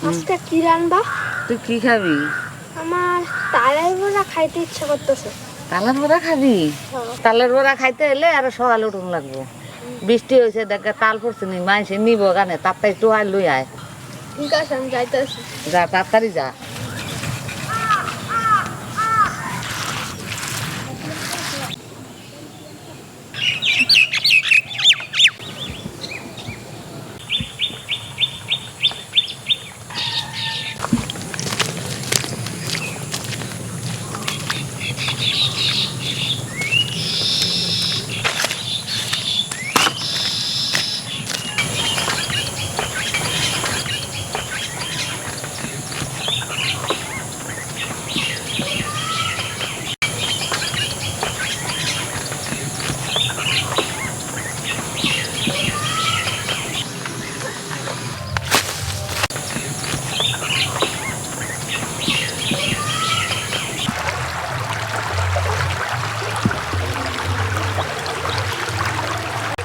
আজকে কি রান্না? তুই কি খাবি? আমার তালের বড়া খাইতে ইচ্ছা করতেছে। তালের বড়া খাবি? তালের বড়া খাইতে হলে আর সকালে উঠুন লাগবো। বৃষ্টি হয়েছে দেখে তাল পড়ছে নি মাইসে নিব গানে তাড়াতাড়ি একটু আয় লই আয়। ঠিক আছে, আমি যাইতেছি। যা তাড়াতাড়ি যা।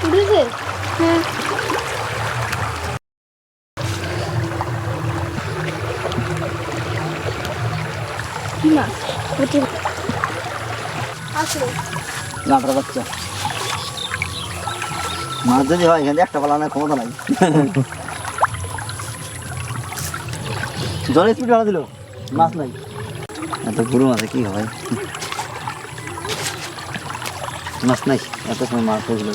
উঠেছে? হ্যাঁ। কি মাছ? আসলো লাটার বাচ্চা মাছ যদি হয় এখানে একটা পালানোর ক্ষমতা নাই। জলের স্পিড ভালো দিল, মাছ নাই। এত গরু মাছে কি হয়? মাছ নাই, এত সময় মাছ হয়েছিল।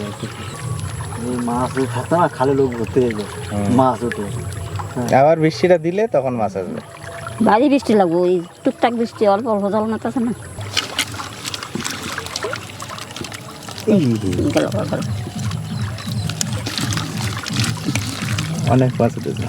মাছ থাকতো না, খালে লোক ঘুরতে যাইব, মাছ উঠে। আবার বৃষ্টিটা দিলে তখন মাছ আসবে। ভারী বৃষ্টি লাগবো, ওই টুকটাক বৃষ্টি অল্প অল্প জল নাতাছে না। অনেক মাছ উঠেছে।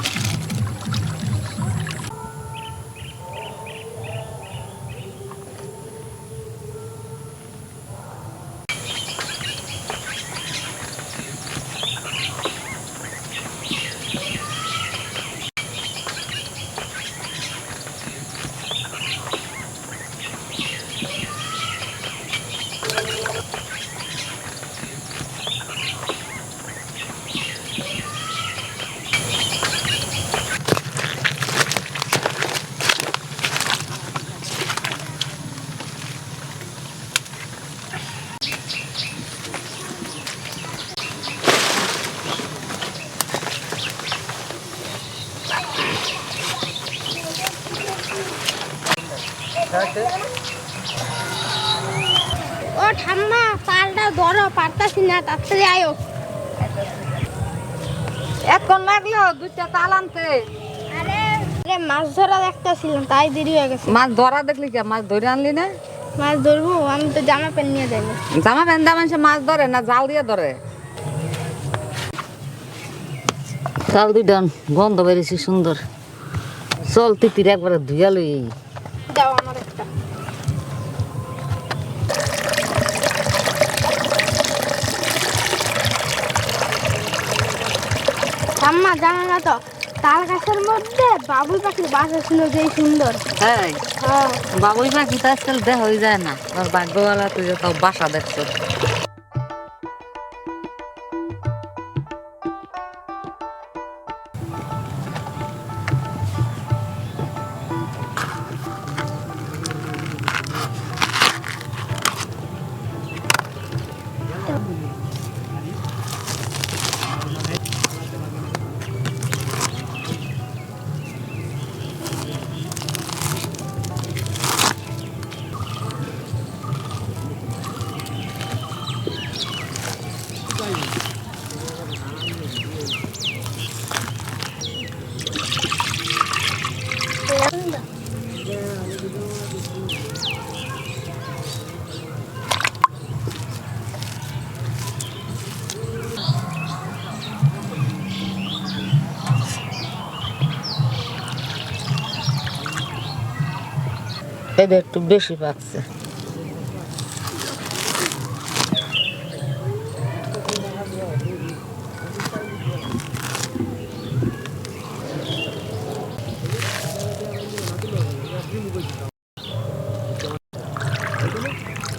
ও ঠাম্মা, পালটা ধরো, পারতাছি না, তাড়াতাড়ি আয়ো। এতক্ষণ লাগলো দুইটা তাল আনতে। আরে মাছ ধরা দেখতেছিলাম, তাই দেরি হয়ে গেছে। মাছ ধরা দেখলি কি? মাছ ধরে আনলি না? মাছ ধরবো, আমি তো জামা প্যান্ট নিয়ে যাবো। জামা প্যান্ট মানুষে মাছ ধরে না, জাল দিয়ে ধরে। চাল দুইটা গন্ধ বেরিয়েছি সুন্দর। চল তিতির একবারে ধুইয়া লই। দাও আমার একটা। ঠাম্মা জানো না তো, তাল গাছের মধ্যে বাবুই পাখির বাসা ছিল, যে সুন্দর। হ্যাঁ, হ্যাঁ, বাবুই পাখি তো আজকাল দেখা হয়ে যায় না। তোর ভাগ্যওয়ালা তুই তাও বাসা দেখছো। এদের একটু বেশি পাকছে।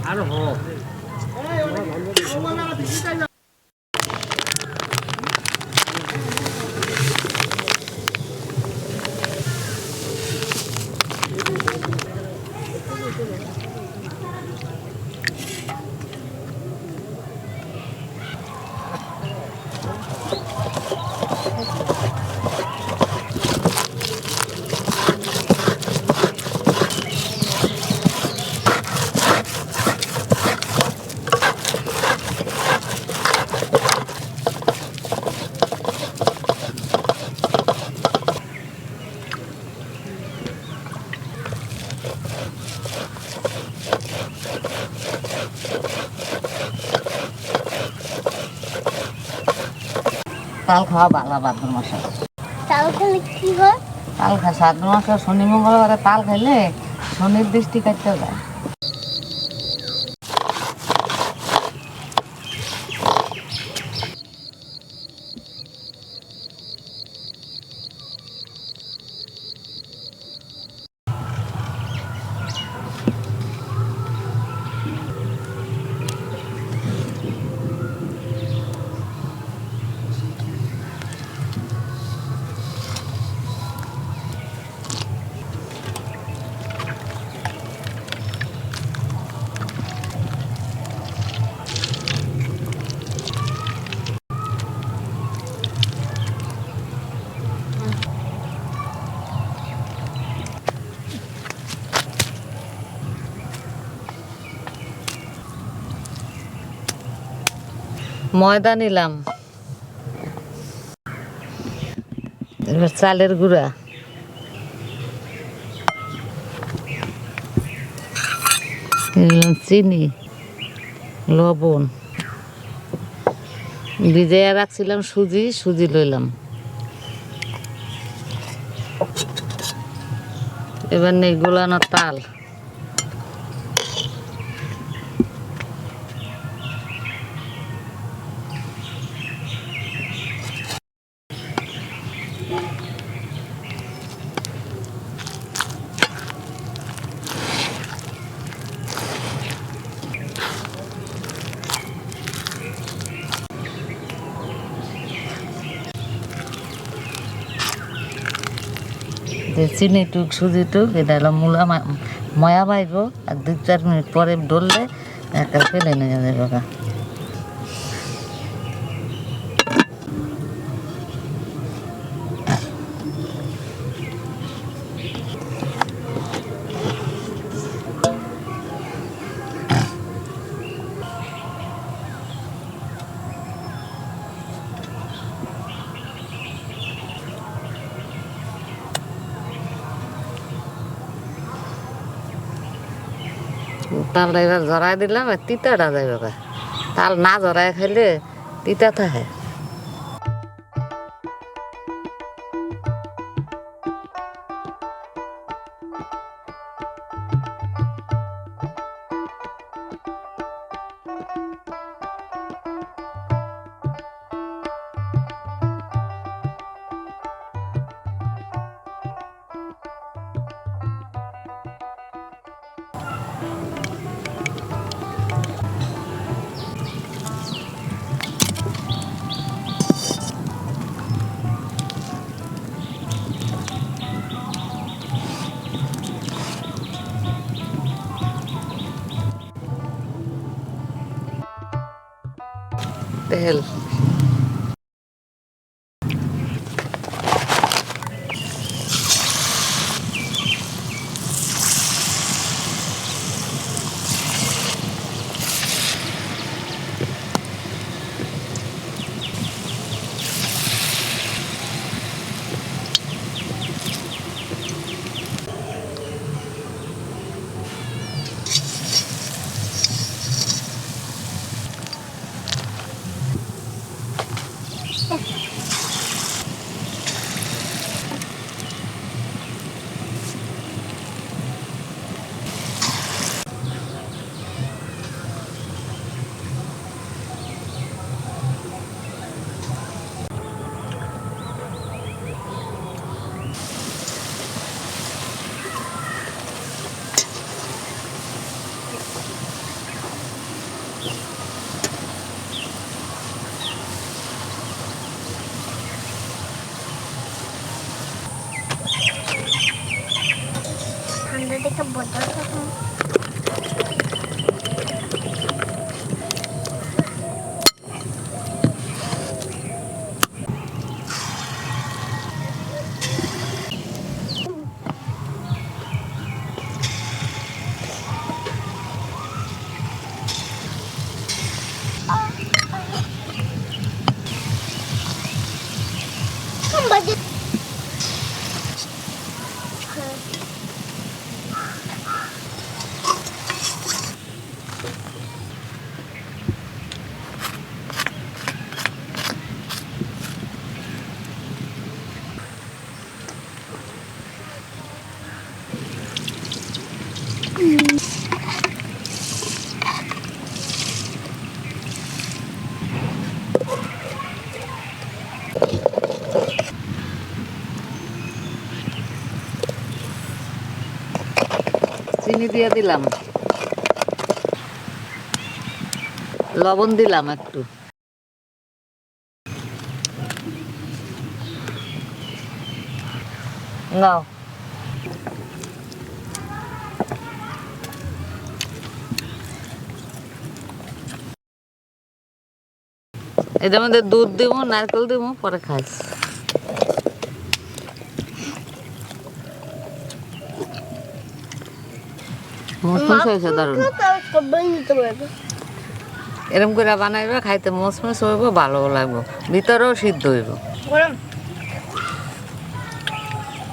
আর হোক তাল খাওয়া ভালো ভাদ্র মাসে। তাল খেলে কি হয়? তাল খা ভাদ্র মাসে শনি মঙ্গলবারে তাল খাইলে শনির দৃষ্টি কাটতে যায়। ময়দা নিলাম, এবার চালের গুঁড়া, চিনি, লবণ, ভিজাইয়া রাখছিলাম সুজি লইলাম। এবার নেই গোলানো তাল, চিনি টুক সুজি টুক, এটা হলো ময়া বাইব। আর 2-4 মিনিট পরে ডললে একটা ফেলে নিয়ে যাবে। তালটা এবার জড়াই দিলাম, আর তিতাটা যাবে। তাল না জড়াই খাইলে তিতা থাকে। তেল, দেখে বোতল দিয়ে দিলাম, লবণ দিলাম একটু, নাও এটার মধ্যে দুধ দিব, নারকেল দিব, পরে খাইস। মসমস হয়েছে দারুণ। এরকম করে বানাইবে, খাইতে মসমস হইব, ভালো লাগবে, ভিতরেও সিদ্ধ হইব।